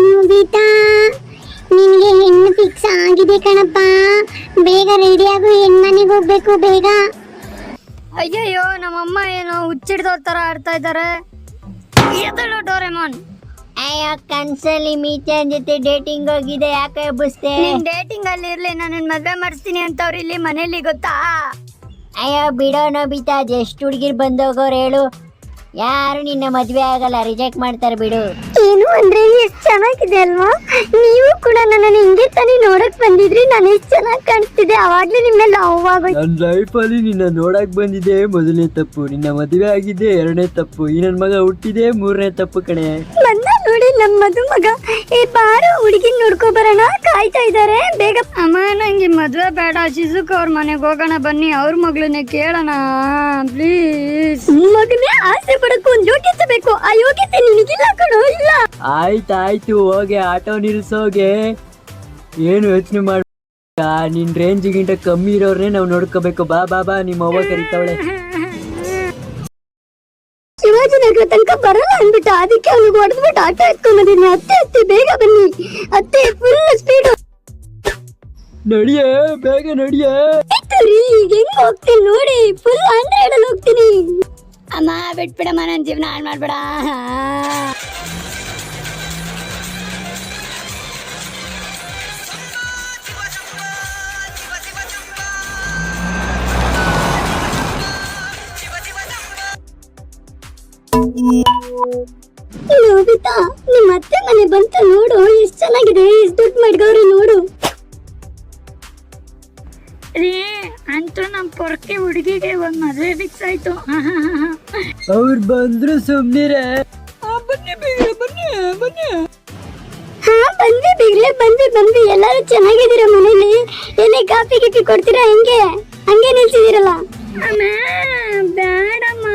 Nobita, ನಿನ್ಗೆ ಹೆಣ್ಣು fix ಆಗಿದೆ ಕಣಪ್ಪ. ಬೇಗ ರೆಡಿ ಆಗು, ಹೆಣ್ಮನೆಗೆ ಹೋಗ್ಬೇಕು ಬೇಗ. ಅಯ್ಯಯ್ಯೋ, ನಮ್ಮಮ್ಮ ಏನೋ ಹುಚ್ಚಿಡ್ದೋರ್ ತರ ಆಡ್ತಾ ಇದ್ದಾರೆ. ಎದಳು ಡೋರೆಮಾನ್. ಅಯ್ಯೋ, ಕನ್ಸಲ್ಲಿ ಮೀಚನ್ ಜೊತೆ ಡೇಟಿಂಗ್ ಹೋಗಿದೆ, ಯಾಕೆ ಎಬ್ಬಿಸ್ತೆ? ನೀನ್ ಡೇಟಿಂಗ್ ಅಲ್ಲಿ ಇರ್ಲಿ, ನಾನು ಮದ್ವೆ ಮಾಡಿಸ್ತೀನಿ ಅಂತವ್ರು ಇಲ್ಲಿ ಮನೇಲಿ, ಗೊತ್ತಾ? ಅಯ್ಯೋ ಬಿಡೋ ನೋಬಿತಾ, ಎಷ್ಟು ಹುಡುಗಿರ್ ಬಂದೋಗೋರು ಹೇಳು, ಯಾರು ನಿನ್ನ ಮದ್ವೆ ಆಗಲ್ಲ, ರಿಜೆಕ್ಟ್ ಮಾಡ್ತಾರೆ ಬಿಡು. ಏನು ಅಂದ್ರೆ ಎಷ್ಟು ಚೆನ್ನಾಗಿದೆ ಅಲ್ವಾ? ನೀವು ಕೂಡ ನನ್ನ ಹಿಂಗೆ ತಾನೇ ನೋಡಕ್ ಬಂದಿದ್ರಿ. ನಾನು ಎಷ್ಟು ಚೆನ್ನಾಗಿ ಕಾಣಿಸ್ತಿದೆ, ಅವಾಗ್ಲೇ ನಿಮ್ಮ ಲವ್ ಆಗೋಯ್ತು. ನನ್ನ ಲೈಫಲ್ಲಿ ನಿನ್ನ ನೋಡಕ್ ಬಂದಿದೆ ಮೊದಲನೇ ತಪ್ಪು, ನಿನ್ನ ಮದುವೆ ಆಗಿದೆ ಎರಡನೇ ತಪ್ಪು, ಈ ನನ್ನ ಮಗ ಹುಟ್ಟಿದೆ ಮೂರನೇ ತಪ್ಪು ಕಣೆ. ಬಂದ ನೋಡಿ ನಮ್ಮ ಮದುಮಗ. ಏ ಬಾರೋ, ಹುಡುಗಿನ ನೋಡ್ಕೊ ಬರೋಣ, ಕಾಯ್ತಾ ಇದ್ದಾರೆ, ಬೇಗ. ಅಮ್ಮ, ನಂಗೆ ಮದ್ವೆ ಬೇಡ, ಶಿಜುಕ್ ಅವ್ರ ಮನೆಗೆ ಹೋಗೋಣ, ಬನ್ನಿ ಅವ್ರ ಮಗಳನ್ನೇ ಕೇಳೋಣ ಪ್ಲೀಸ್. ಮಗನೇ ಆಸೆ ಪಡಕ್ಕೂ ಒಂದು ಯೋಗ್ಯತೆ ಬೇಕು, ಆ ಯೋಗ್ಯತೆ ನಿನಗಿಲ್ಲ ಕಣೋ. ಇಲ್ಲ ಆಯ್ತಾಯ್ತು, ಹೋಗೆ ಆಟೋ ನಿಲ್ಸೋಗೆ, ಏನು ಯೋಚನೆ ಮಾಡ, ನಿನ್ ರೇಂಜ್ಗಿಂತ ಕಮ್ಮಿ ಇರೋರ್ನೇ ನಾವು ನೋಡ್ಕೋಬೇಕು. ಬಾ ಬಾ ಬಾ, ನಿಮ್ಮ ಅವ್ವ ಕರಿತಾವಳೆ. ಶಿವಾಜಿನಗರ ತನಕ ಬರಲ್ಲ ಅಂದ್ಬಿಟ್ಟ, ಅದಕ್ಕೆ ಅವ್ನಿಗೆ ಹೊಡೆದ್ಬಿಟ್ಟು ಆಟೋ ಎತ್ಕೊಂಡ್ಬಂದಿನಿ. ಅತ್ತೆ ಬೇಗ ಬನ್ನಿ, ಅತ್ತೆ ಫುಲ್ ಸ್ಪೀಡು. ನಡಿಯೇ, ಬೇಗ ನಡಿಯೇ. ಈಗ ಹೆಂಗ್ ಹೋಗ್ತೀನಿ ನೋಡಿ, ಫುಲ್ 100 ಅಲ್ಲಿ ಹೋಗ್ತೀನಿ. ಅಮ್ಮ ಬಿಟ್ಬಿಡಮ್ಮ, ನನ್ನ ಜೀವನ ಹಾಳು ಮಾಡ್ಬೇಡ. ನೋಬಿತಾ, ನಿಮ್ಮ ಅತ್ತೆ ಮನೆ ಬಂತು ನೋಡು, ಎಷ್ಟು ಚೆನ್ನಾಗಿದೆ, ಎಷ್ಟು ದುಡ್ಡು ಮಾಡ್ಗವ್ರಿ ನೋಡು. ರೀ, ಅಂತೂ ನಮ್ ಪೊರ್ಕೆ ಹುಡುಗಿಗೆ ಒಂದ್ ಮದ್ವೆ ಫಿಕ್ಸ್ ಆಯ್ತು. ಅವ್ರು ಬಂದ್ರು ಸುಮ್ನಿರೆ. ಬನ್ನಿ ಬೀಗ್ರೆ, ಬನ್ನಿ ಬನ್ನಿ. ಹಾ ಬಂದ್ವಿ. ಎಲ್ಲರೂ ಚೆನ್ನಾಗಿದ್ದೀರಾ ಮನೇಲಿ? ಏನೇ ಕಾಫಿ ಗಿಫಿ ಕೊಡ್ತೀರಾ? ಹಂಗೆ ನಿಲ್ಸಿದಿರಲ್ಲ. ಅಮ್ಮ ಬೇಡಮ್ಮ,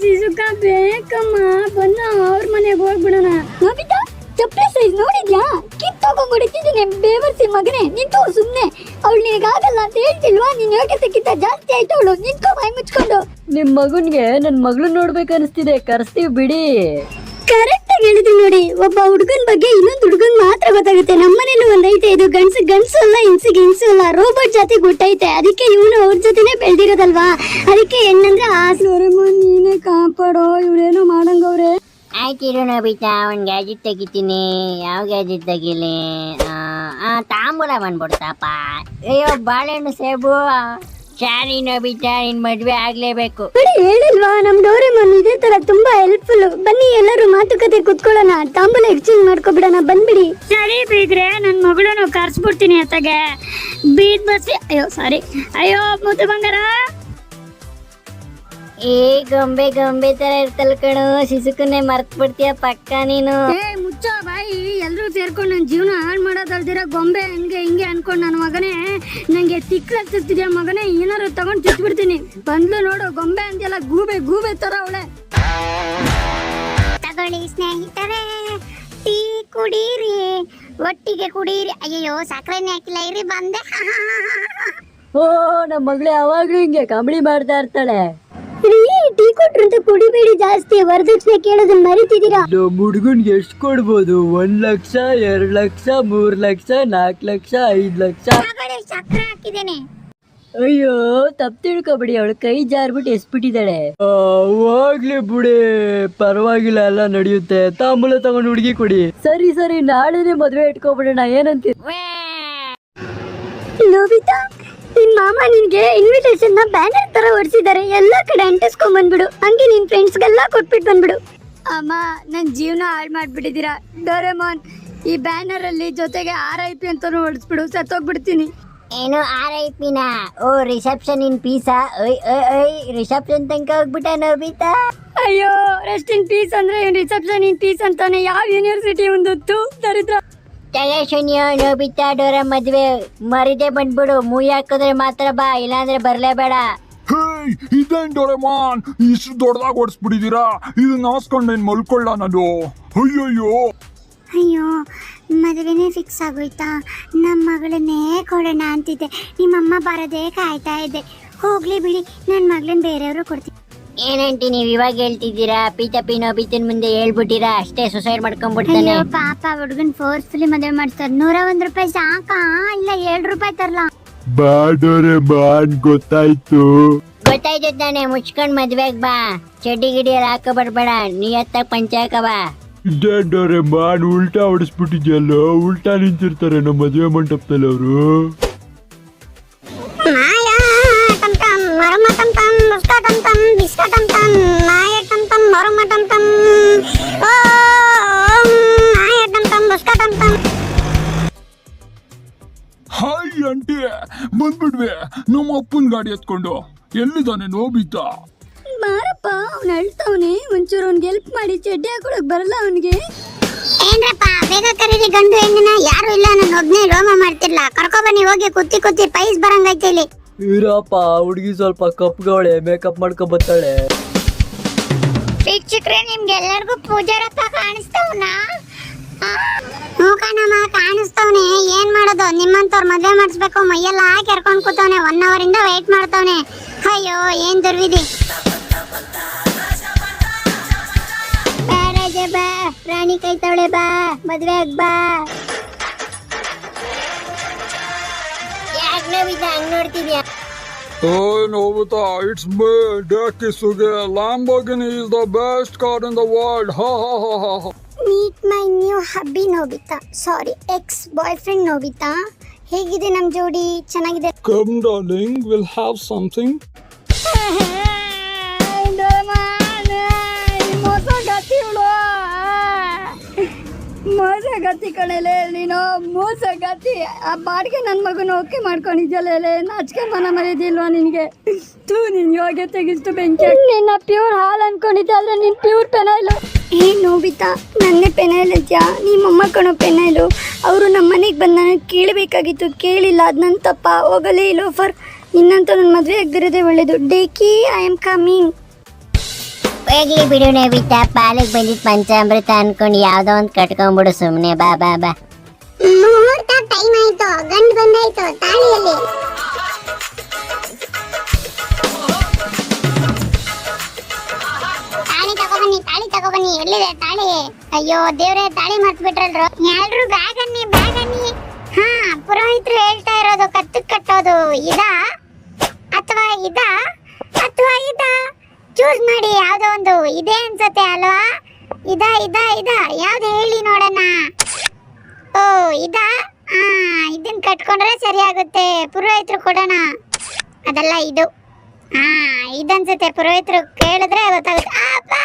ಶಿಜುಕ ಬೇಕಮ್ಮ, ಬನ್ನ ಅವ್ರ ಮನೆಗೆ ಹೋಗ್ಬಿಡೋಣ. ನೋಬಿತಾ, ಚಪ್ಪಲಿ ಸೈಜ್ ನೋಡಿದ್ಯಾ? ಕಿತ್ತೋಗೊಂಡು ಹೊಡಿತಿದ್ದೀನಿ, ಬೇವರ್ಸಿ ಮಗನೇ. ನಿಂತು ಸುಮ್ನೆ, ಅವಳು ನಿನಗಾಗಲ್ಲ ಅಂತ ಹೇಳ್ತಿಲ್ವಾ? ನಿನ್ ಯೋಗ್ಯತೆಕ್ಕಿಂತ ಜಾಸ್ತಿ ಆಯ್ತು ಅವಳು. ನಿಂತ್ಕೊ ಬಾಯಿ ಮುಚ್ಕೊಂಡು. ನಿಮ್ ಮಗನ್ಗೆ ನನ್ ಮಗಳು ನೋಡ್ಬೇಕು ಅನಿಸ್ತಿದೆ, ಕರ್ಸ್ತೀವಿ ಬಿಡಿ. ಕರೆಕ್ಟ್ ಆಗಿ ಹೇಳಿದ್ರಿ ನೋಡಿ. ಒಬ್ಬ ಹುಡುಗನ್ ಬಗ್ಗೆ ಇನ್ನೊಂದು ಹುಡುಗನ್ ಮಾತ್ರ ಗೊತ್ತಾಗುತ್ತೆ. ನಮ್ಮನೇಲಿ ಒಂದೈತೆ, ಇದು ಗಂಡಸು ಅಲ್ಲ, ಹೆಂಗಸು ಅಲ್ಲ, ರೋಬೋಟ್ ಜಾತಿ ಗುಟ್ಟೈತೆ. ಅದಕ್ಕೆ ಇವನು ಅವ್ರ ಜೊತೆನೆ ಬೆಳ್ದಿರೋದಲ್ವಾ, ಅದಕ್ಕೆ ಹೆಣ್ಣಂದ್ರೆ ಆಸೆ. ನೀನೇ ಕಾಪಾಡೋ, ಇವ್ರೇನೋ ಮಾಡಂಗವ್ರೆ. ಆಯ್ತಿರು ನೋಬಿತಾ, ಒಂದು ಗ್ಯಾಜೆಟ್ ತೆಗಿತೀನಿ. ಯಾವ ಗ್ಯಾಜೆಟ್ ತೆಗಿಲಿ? ತಾಂಬೂಲ ಬಂದ್ಬಿಡ್ತಪ್ಪ. ಅಯ್ಯೋ, ಬಾಳೆಹಣ್ಣು, ಸೇಬು. ಸಾರಿ ನೋಬಿತಾ, ನಿನ್ ಮದ್ವೆ ಆಗ್ಲೇಬೇಕು. ನೋಡಿ ಹೇಳಿಲ್ವಾ, ನಮ್ ಡೋರೆಮಾನ್ ಇದೇ ತರ ತುಂಬಾ ಹೆಲ್ಪ್ಫುಲ್. ಬನ್ನಿ ಎಲ್ಲರೂ ಮಾತುಕತೆ ಕುತ್ಕೊಳ್ಳೋಣ, ತಾಂಬೂಲ ಎಕ್ಸ್ಚೇಂಜ್ ಮಾಡ್ಕೊಬಿಡೋಣ, ಬಂದ್ಬಿಡಿ. ಸರಿ ಬೀಗ್ರೆ, ನನ್ ಮಗಳನ್ನು ಕರ್ಸ್ಬಿಡ್ತೀನಿ ಅತ್ತಗೆ. ಬೀದ್ ಬಸ್ಸಿ. ಅಯ್ಯೋ ಮುದ್ದು ಬಂಗಾರ. ಏ ಗೊಂಬೆ ತರ ಇರ್ತಲ್ ಕಣು, ಶಿಸುಕನ್ನೇ ಮರ್ತ್ ಬಿಡ್ತೀಯ ಪಕ್ಕ ನೀನು. ಏ ಮುಚ್ಚ ಬಾಯಿ, ಎಲ್ರೂ ಸೇರ್ಕೊಂಡು ನನ್ ಜೀವನ ಹಾಳು ಮಾಡೋದಲ್ದಿರ ಗೊಂಬೆ ಹಿಂಗೆ ಅನ್ಕೊಂಡ್ ನನ್ನ ಮಗನೇ. ನಂಗೆ ತಿಕ್ಕಿದ್ಯಾ ಮಗನೇ, ಏನಾರು ತಗೊಂಡ್ ಚುಚ್ಬಿಡ್ತೀನಿ. ಬಂದ್ಲು ನೋಡು, ಗೊಂಬೆ ಅಂತೆಲ್ಲ ಗೂಬೆ ತರ ಅವಳೆ. ತಗೊಳ್ಳಿ ಸ್ನೇಹಿತರೆ, ಟೀ ಕುಡೀರಿ, ಒಟ್ಟಿಗೆ ಕುಡೀರಿ. ಅಯ್ಯೋ, ಸಕ್ಕರೆನೇ ಹಾಕಿಲ್ಲ, ಇರಿ ಬಂದೆ. ಓ, ನಮ್ಮ ಮಗಳು ಯಾವಾಗ್ಲೂ ಹಿಂಗೆ ಕಾಮಿಡಿ ಮಾಡ್ತಾ ಇರ್ತಾಳೆ. ಟೀ ಕೊಟ್ರಂತ ಕುಡಿಬೇಡಿ ಜಾಸ್ತಿ, ವರದಕ್ಷಿಣೆ ಕೇಳೋದನ್ನ ಮರಿತಿದ್ದೀರಾ? ನಮ್ಮ ಹುಡುಗನ್ಗೆ ಎಷ್ಟು ಕೊಡ್ಬೋದು? 1 ಲಕ್ಷ, 2 ಲಕ್ಷ, 3 ಲಕ್ಷ, 4 ಲಕ್ಷ, 5 ಲಕ್ಷ. ಸಕ್ಕರೆ ಹಾಕಿದ್ದೇನೆ. ಅಯ್ಯೋ, ತಪ್ಪು ತಿಳ್ಕೊಬಿಡಿ, ಅವಳು ಕೈ ಜಾರ್ಬಿಟ್ಟು ಎಸ್ಬಿಟ್ಟಿದ್ದಾಳೆ. ಹೋಗ್ಲಿ ಬಿಡಿ, ಪರವಾಗಿಲ್ಲ, ಎಲ್ಲ ನಡೆಯುತ್ತೆ. ತಾಂಬೂಲ ತಗೊಂಡು ಹುಡುಗಿ ಕೊಡಿ. ಸರಿ, ನಾಳೆನೆ ಮದ್ವೆ ಇಟ್ಕೊಬಿಡೋಣ, ಏನಂತೀರ? ನೋಬಿತಾ, ನಿನ್ ಮಾಮ ನಿನ್ಗೆ ಇನ್ವಿಟೇಷನ್ ನ ಬ್ಯಾನರ್ ತರ ಹೊಡ್ಸಿದ್ದಾರೆ, ಎಲ್ಲಾ ಕಡೆ ಅಂಟಿಸ್ಕೊಂಡ್ ಬಂದ್ಬಿಡು. ಹಂಗೆ ನಿನ್ ಫ್ರೆಂಡ್ಸ್ಗೆಲ್ಲ ಕೊಟ್ಬಿಟ್ಟು ಬಂದ್ಬಿಡು. ಅಮ್ಮ, ನನ್ ಜೀವನ ಹಾಳು ಮಾಡ್ಬಿಟ್ಟಿದ್ದೀರಾ. ಡೋರೆಮಾನ್, ಈ ಬ್ಯಾನರ್ ಅಲ್ಲಿ ಜೊತೆಗೆ RIP ಅಂತಾನು ಹೊಡ್ಸ್ಬಿಡು, ಸತ್ತೋಗ್ಬಿಡ್ತೀನಿ. ಏನು RIP ನ? ಓ, ರಿಸೆಪ್ಷನ್ ಇನ್ ಪೀಸಾ? ರಿಸೆಪ್ಷನ್ ತನಕ ಹೋಗ್ಬಿಟ್ಟ ನೋಬಿತಾ. ಅಯ್ಯೋ, ರೆಸ್ಟ್ ಇನ್ ಪೀಸ್ ಅಂದ್ರೆ ರಿಸೆಪ್ಷನ್ ಇನ್ ಪೀಸ್ ಅಂತಾನೆ. ಯಾವ ಯೂನಿವರ್ಸಿಟಿ ಒಂದು ದರಿದ್ರ. ಶನಿಯೋ ನೋಬಿತಾ, ಡೋರ ಮದ್ವೆ ಮರಿದೆ ಬಂದ್ಬಿಡು. ಮೂಯಿ ಹಾಕಿದ್ರೆ ಮಾತ್ರ ಬಾ, ಇಲ್ಲಾಂದ್ರೆ ಬರ್ಲೇಬೇಡ. ಇದೇನ್ ಡೋರೆಮಾನ್, ಇಷ್ಟು ದೊಡ್ಡದಾಗಿ ಓಡಿಸ್ಬಿಟ್ಟಿದ್ದೀರಾ? ಇದನ್ನ ಹಾಸ್ಕೊಂಡೇನ್ ಮಲ್ಕೊಳ್ಳ ನಾನು? ಅಯ್ಯೋ, ಮದುವೆನೇ ಫಿಕ್ಸ್ ಆಗೋಯ್ತಾ? ನಮ್ಮ ಮಗಳನ್ನೇ ಕೊಡೋಣ ಅಂತಿದ್ದೆ, ನಿಮ್ಮಮ್ಮ ಬರೋದೇ ಕಾಯ್ತಾ ಇದ್ದೆ. ಹೋಗ್ಲಿ ಬಿಡಿ, ನನ್ನ ಮಗಳನ್ನ ಬೇರೆಯವರು ಕೊಡ್ತೀನಿ. ಏನಂಟಿ ನೀವ್ ಇವಾಗ ಹೇಳ್ತಿದ್ದೀರಾ? ಪಿತಪಿ ನೋಬಿತನ್ ಮುಂದೆ ಹೇಳ್ಬಿಟ್ಟಿರಾ ಅಷ್ಟೇ ಸುಸೈಡ್ ಮಾಡ್ಕೊಂಡ್ಬಿಡ್ತಾನೆ. ಅಯ್ಯೋ ಪಾಪ ಹುಡುಗನ್ ಫೋರ್ಸ್ಫುಲಿ ಮದುವೆ ಮಾಡ್ತಾರೆ. 101 ರೂಪಾಯಿ ಸಾಕಾ? ಇಲ್ಲ 7 ರೂಪಾಯಿ ತರ್ಲಾ? ಬಾಡೋರೆ ಮಾನ್ ಗೊತ್ತಾಯ್ತು. ಗೊತ್ತಾಯ್ತು ತಾನೆ, ಮುಚ್ಕೊಂಡ್ ಮದ್ವೆಗ್ ಬಾ. ಚಡ್ಡಿ ಗಿಡಿಯಲ್ಲಿ ಹಾಕ ಬರ್ಬೇಡ, ನಿಯತ್ತಾಗ ಪಂಚಾಕ ಬಾ. ಇದೇಂಡೋರೆ ಮಾನ್ ಉಲ್ಟಾ ಹೊಡಿಸ್ಬಿಟ್ಟಿದ್ಯಲ್ಲ, ಉಲ್ಟಾ ನಿಂತಿರ್ತಾರೆ ನಮ್ಮ ಮದುವೆ ಮಂಟಪದಲ್ಲಿ ಅವರು. ಹಾಯ್ ಆಂಟಿ, ಬಂದ್ಬಿಡ್ವೆ ನಮ್ಮ ಅಪ್ಪನ ಗಾಡಿ ಎತ್ಕೊಂಡು. ಎಲ್ಲಿದ್ದಾನೆ ನೋಬಿತಾ? ಬಾರಪ್ಪ, ಅವ್ನು ಅಳ್ತಾವನೆ. ಒಂಚೂರು ಅವ್ನಿಗೆ ಹೆಲ್ಪ್ ಮಾಡಿ, ಚಡ್ಡಿ ಹಾಕೊಳಕ್ ಬರಲ್ಲ ಅವನಿಗೆ. ಏನ್ರಪ್ಪ ಬೇಗ ಕರೀರಿ ಗಂಡು ಹೆಣ್ಣಿನ. ಯಾರು ಇಲ್ಲ, ನಾನು ಒಬ್ನೇ ರೋಮ ಮಾಡ್ತಿರ್ಲ. ಕರ್ಕೊ ಬನ್ನಿ, ಹೋಗಿ ಕುತ್ತಿ ಪೈಸ್ ಬರಂಗೈತೆ ಇಲ್ಲಿ. ಇರಪ್ಪ, ಹುಡುಗಿ ಸ್ವಲ್ಪ ಕಪ್ಗವಳೆ, ಮೇಕಪ್ ಮಾಡ್ಕೊಂಡ್ ಬರ್ತಾಳೆ. ವೀಕ್ಷಕ್ರೆ, ನಿಮ್ಗೆ ಎಲ್ಲರಿಗೂ ಪೂಜಾರಪ್ಪ ಕಾಣಿಸ್ತವ್ನ? ಹ್ಞೂ ಕಣಮ್ಮ, ಕಾಣಿಸ್ತವ್ನೆ. ಏನ್ ಮಾಡೋದು, ನಿಮ್ಮಂತವ್ರ ಮದ್ವೆ ಮಾಡಿಸ್ಬೇಕು. ಮೈಯೆಲ್ಲ ಕೆರ್ಕೊಂಡ್ ಕೂತವ್ನೆ. 1 hour ಇಂದ ವೇಟ್ ಮಾಡ್ತವ್ನೆ. ಅಯ್ಯೋ ಏನ್ ದುರ್ವಿಧಿ. ಬಾ ರಾಣಿ ಕೈತವಳೆ, ಬಾ ಮದ್ವೆ ಆಗ್ ಬಾ. ಯಾಕೆ ನೋಬಿತಾ ಹಂಗ್ ನೋಡ್ತಿದ್ಯಾ? Oh, Nobita, it's me, Daki Suge. Lamborghini is the best car in the world. Ha ha ha ha ha. Meet my new ಹಬ್ಬಿ ನೋಬಿತಾ, ಸಾರಿ ಎಕ್ಸ್ ಬಾಯ್ ಫ್ರೆಂಡ್ ನೋಬಿತಾ. ಹೇಗಿದೆ ನಮ್ ಜೋಡಿ? ಚೆನ್ನಾಗಿದೆ. Come darling, we'll have something. ಮೋಸಗತಿ ಕಣಲೆ ನೀನು, ಮೋಸಗತಿ. ಆ ಬಾಡಿಗೆ ನನ್ನ ಮಗನ ಓಕೆ ಮಾಡ್ಕೊಂಡಿದ್ಯಲ್ಲ, ನಾಚಿಕೆ ಮನ ಮರ್ಯಾದಿಲ್ವಾ ನಿನಗೆ? ನೀನು ಯೋಗ್ಯತೆಗಿಷ್ಟು ಬೆಂಕಿ. ನಿನ್ನ ಪ್ಯೂರ್ ಹಾಲು ಅನ್ಕೊಂಡಿದ್ದೆ, ಆದ್ರೆ ನೀನು ಪ್ಯೂರ್ ಪೆನೈಲು. ಏ ನೋಬಿತಾ, ನನ್ನೇ ಪೆನೈಲ್ ಅಂತ್ಯಾ? ನಿಮ್ಮ ಕಣೋ ಪೆನೈಲು. ಅವರು ನಮ್ಮ ಮನೆಗೆ ಬಂದು ನನಗೆ ಕೇಳಬೇಕಾಗಿತ್ತು, ಕೇಳಿಲ್ಲ. ಅದು ನನ್ನ ತಪ್ಪ. ಹೋಗಲೇ ಲೋಫರ್. ನಿನ್ನಂತ ನನ್ನ ಮದುವೆ ಆಗದಿರೋದೇ ಒಳ್ಳೇದು. ಡೇಕಿ, ಐ ಆಮ್ ಕಮಿಂಗ್. ಹೋಗ್ಲಿ ಬಿಡು ನೋಬಿತಾ, ಪಾಲಿಗೆ ಬಂದಿದ್ ಪಂಚಾಮೃತ ಅನ್ಕೊಂಡು ಯಾವ್ದೋ ಒಂದ್ ಕಟ್ಕೊಂಡ್ಬಿಡು ಸುಮ್ನೆ. ಬಾ ಬಾ ಬಾ. ಮುಹೂರ್ತ ಟೈಮ್ ಆಯ್ತು, ಗಂಡು ಬಂದಾಯ್ತು. ತಾಳಿಯಲ್ಲಿ ತಾಳಿ ತಗೊಬನ್ನಿ. ಎಲ್ಲಿದೆ ತಾಳಿ? ಅಯ್ಯೋ ದೇವ್ರೆ, ತಾಳಿ ಮರ್ತ್ ಬಿಟ್ರಲ್ರು. ಎಲ್ರು ಬ್ಯಾಗನ್ನಿ. ಹಾ, ಪುರೋಹಿತರು ಹೇಳ್ತಾ ಇರೋದು ಕತ್ತಕ್ ಕಟ್ಟೋದು ಇದಾ ಅಥವಾ ಚೂಸ್ ಮಾಡಿ. ಯಾವ್ದೋ ಒಂದು ಇದೆ ಅನ್ಸತ್ತೆ ಅಲ್ವಾ? ಇದಾ ಯಾವ್ದು ಹೇಳಿ ನೋಡೋಣ. ಓ ಇದಾ? ಇದನ್ನ ಕಟ್ಕೊಂಡ್ರೆ ಸರಿ ಆಗುತ್ತೆ. ಪುರೋಹಿತರು ಕೊಡೋಣ. ಅದಲ್ಲ ಇದು. ಇದನ್ಸತ್ತೆ. ಪುರೋಹಿತರು ಕೇಳಿದ್ರೆ ಗೊತ್ತಾಗುತ್ತೆ.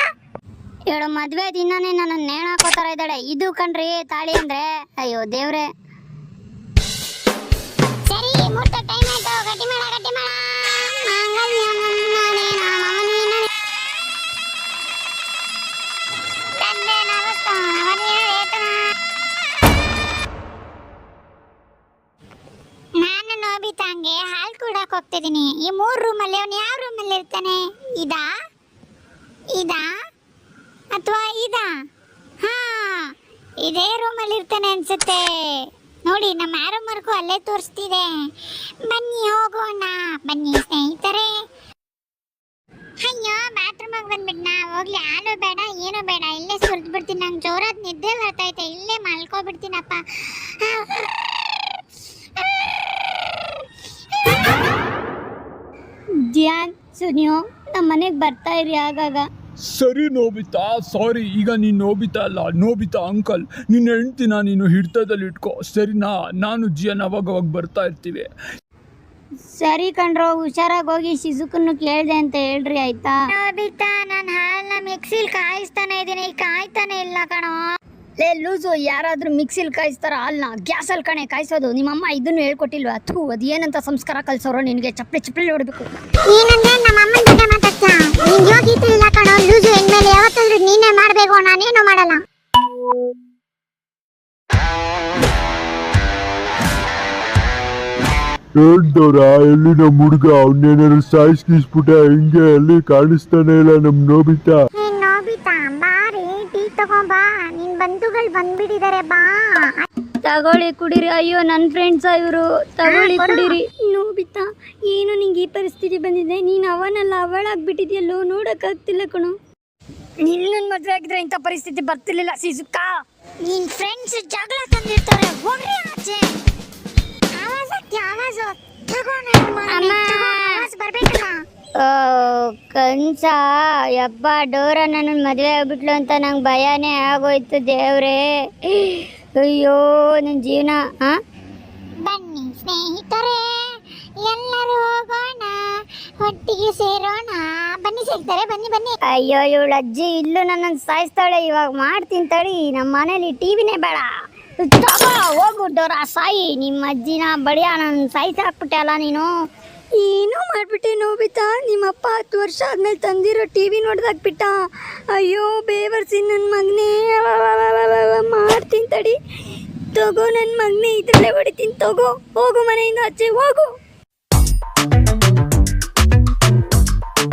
ಇವಳು ಮದ್ವೆ ದಿನಾನೇ ನನ್ನ ನೇಣ ಹಾಕೋತಾರ ಇದ್ದಾಳೆ. ಇದು ಕಣ್ರಿ ತಾಳಿ ಅಂದ್ರೆ. ಅಯ್ಯೋ ದೇವ್ರೆ. ಸರಿ, ಮುಹೂರ್ತ ಟೈಮ್ ಆಯ್ತು. ಗಟ್ಟಿ ಮಾಡ. ನಾನು ನೋಬಿತಾಂಗೆ ಹಾಲು ಕೂಡಕ್ ಹೋಗ್ತಿದ್ದೀನಿ. ಈ 3 ರೂಮಲ್ಲಿ ಅವನು ಯಾವ ರೂಮಲ್ಲಿ ಇರ್ತಾನೆ? ಇದಾ ಅಥವಾ ಇದಾ? ಹಾ, ಇದೇ ರೂಮಲ್ಲಿ ಇರ್ತಾನೆ ಅನ್ಸುತ್ತೆ. ನೋಡಿ, ನಮ್ಮ ಆರೋಮರ್ಗೂ ಅಲ್ಲೇ ತೋರಿಸ್ತಿದೆ. ಬನ್ನಿ ಹೋಗೋಣ. ಬನ್ನಿ ಸ್ನೇಹಿತರೆ. ಅಯ್ಯೋ, ಬಾತ್ರೂಮಿಗೆ ಬಂದ್ಬಿಟ್ನಾ? ಹೋಗ್ಲಿ, ಹಾಲು ಬೇಡ ಏನೂ ಬೇಡ, ಇಲ್ಲೇ ಸುರಿದು ಬಿಡ್ತೀನಿ. ನಂಗೆ ಜೋರಾದ ನಿದ್ದೆ ಬರ್ತೈತೆ. ಇಲ್ಲೇ ಮಲ್ಕೋಬಿಡ್ತೀನಪ್ಪ. ಧ್ಯಾನ್, ಸುನಿಯೋ, ನಮ್ಮ ಮನೆಗೆ ಬರ್ತಾ ಇರಿ ಆಗಾಗ. ಸರಿ ನೋಬಿತಾ, ಸಾರಿ. ಈಗ ನೀನು ನೋಬಿತಾ ಅಲ್ಲ, ನೋಬಿತಾ ಅಂಕಲ್. ನಿನ್ನ ಹೆಂಡ್ತಿನ ನೀನು ಹಿಡ್ತದಲ್ಲಿ ಇಟ್ಕೋ, ಸರಿನಾ? ನಾನು ಜಿಯನ್ ಅವಾಗವಾಗ ಬರ್ತಾ ಇರ್ತೀವಿ. ಸರಿ ಕಣ್ರೋ, ಹುಷಾರಾಗಿ ಹೋಗಿ ಶಿಜುಕನ್ನು ಕೇಳಿದೆ ಅಂತ ಹೇಳ್ರಿ, ಆಯ್ತಾ? ನೋಬಿತಾ, ನಾನು ಹಾಲನ್ನ ಮಿಕ್ಸಿಲ್ ಕಾಯಿಸ್ತಾನೆ ಇದ್ದೀನಿ, ಕಾಯ್ತಾನೆ ಇಲ್ಲ ಕಣೋ. ಲೇ ಲೂಸು, ಯಾರಾದ್ರೂ ಮಿಕ್ಸಿಲ್ ಕಾಯಿಸ್ತಾರ? ಹಾಲ್ನ ಗ್ಯಾಸಲ್ಲಿ ಕಣೆ ಕಾಯಿಸೋದು. ನಿಮ್ಮಮ್ಮ ಇದನ್ನು ಹೇಳ್ಕೊಟ್ಟಿಲ್ವಾ? ಥೂ, ಅದೇನಂತ ಸಂಸ್ಕಾರ ಕಲ್ಸೋರೋ ನಿನಗೆ? ಚಪ್ಪಲಿ ಹೊಡಬೇಕು. ನೀನಂದ್ರೆ ನಮ್ಮ ಅಮ್ಮನ ಜೊತೆ ಮಾತಾಡ್ತಾ? ನೀನ್ ಯೋಗ್ಯತೆ ಇಲ್ಲ ಕಣೋ ಲೂಸು. ಇನ್ಮೇಲೆ ಯಾವತ್ತಾದ್ರೂ ನೀನೇ ಮಾಡ್ಬೇಕು, ನಾನೇನು ಮಾಡಲ್ಲ. ಹೇಳ್ದವ್ರ ಎಲ್ಲಿ ನಮ್ಮ ಹುಡುಗ? ಅವನ್ನೇನಾದ್ರು ಸಾಯಿಸ್ಕಿಸ್ಬಿಟ್ಟ? ಹಿಂಗೆ ಎಲ್ಲಿ ಕಾಣಿಸ್ತಾನೆ ಇಲ್ಲ ನಮ್ ನೋಬಿತಾ. ನೋಬಿತಾ, ಬಾರಿ ಟೀ ತಗೊಂಬಾ. ನಿನ್ ಬಂಧುಗಳು ಬಂದ್ಬಿಟ್ಟಿದ್ದಾರೆ, ಬಾ. ತಗೊಳ್ಳಿ ಕುಡೀರಿ. ಅಯ್ಯೋ, ನನ್ನ ಫ್ರೆಂಡ್ಸ ಇವರು. ತಗೊಳ್ಳಿ ಕುಡೀರಿ. ನೋಬಿತಾ, ಏನು ನಿಂಗೆ ಈ ಪರಿಸ್ಥಿತಿ ಬಂದಿದೆ? ನೀನು ಅವನಲ್ಲ ಅವಳಾಗ್ಬಿಟ್ಟಿದ್ಯಲ್ಲೋ, ನೋಡೋಕ್ಕಾಗ್ತಿಲ್ಲ ಕಣೋ. ನಿನ್ನನ್ನು ಮದುವೆ ಆಗಿದ್ರೆ ಇಂಥ ಪರಿಸ್ಥಿತಿ ಬರ್ತಿರ್ಲಿಲ್ಲ ಶಿಜುಕ. ನಿನ್ ಫ್ರೆಂಡ್ಸ್ ಜಗಳ ತಂದಿರ್ತಾರೆ, ಹೋಗ್ರಿ ಆಚೆ. ಆವಾಜು ಬರ್ಬೇಕಲ್ಲ. ಕಂಸ ಯಬ್ಬ ಡೋರ ನನ್ನ ಮದುವೆ ಆಗ್ಬಿಟ್ಲು ಅಂತ ನಂಗೆ ಭಯನೇ ಆಗೋಯ್ತು ದೇವ್ರೇ. ಅಯ್ಯೋ ನನ್ನ ಜೀವನ. ಬನ್ನಿ ಸ್ನೇಹಿತರೆ, ಎಲ್ಲರೂ ಹೋಗೋಣ, ಒಟ್ಟಿಗೆ ಸೇರೋಣ. ಬನ್ನಿ ಸೇರ್ತಾರೆ, ಬನ್ನಿ ಬನ್ನಿ. ಅಯ್ಯೋ ಇವಳು ಅಜ್ಜಿ ಇಲ್ಲೂ ನನ್ನನ್ನು ಸಾಯಿಸ್ತಾಳೆ. ಇವಾಗ ಮಾಡ್ತೀನಿ ತಡಿ, ನಮ್ಮ ಮನೇಲಿ ಟಿವಿನೇ ಬೇಡ. ತಗೋ ಹೋಗು ಡೋರ ಸಾಯಿ. ನಿಮ್ಮ ಅಜ್ಜಿನ ಬಡಿಯ ನನ್ನ ಸಾಯಿಸಾಕ್ಬಿಟ್ಟೆ ಅಲ್ಲ ನೀನು. ಏನೋ ಮಾಡ್ಬಿಟ್ಟೆ ನೋಬಿತಾ, ನಿಮ್ಮಪ್ಪ 10 ವರ್ಷ ಆದ್ಮೇಲೆ ತಂದಿರೋ ಟಿವಿ ನೋಡ್ದಾಕ್ಬಿಟ್ಟ. ಅಯ್ಯೋ ಬೇವರ್ಸಿ ನನ್ನ ಮಗನೇ. ಮಾಡ್ತೀನಿ ತಡಿ. ತಗೋ ನನ್ನ ಮಗನೇ, ಇದ್ರಲ್ಲೇ ಹೊಡಿತೀನಿ. ತಗೋ ಹೋಗು ಮನೆಯಿಂದ ಆಚೆ ಹೋಗು.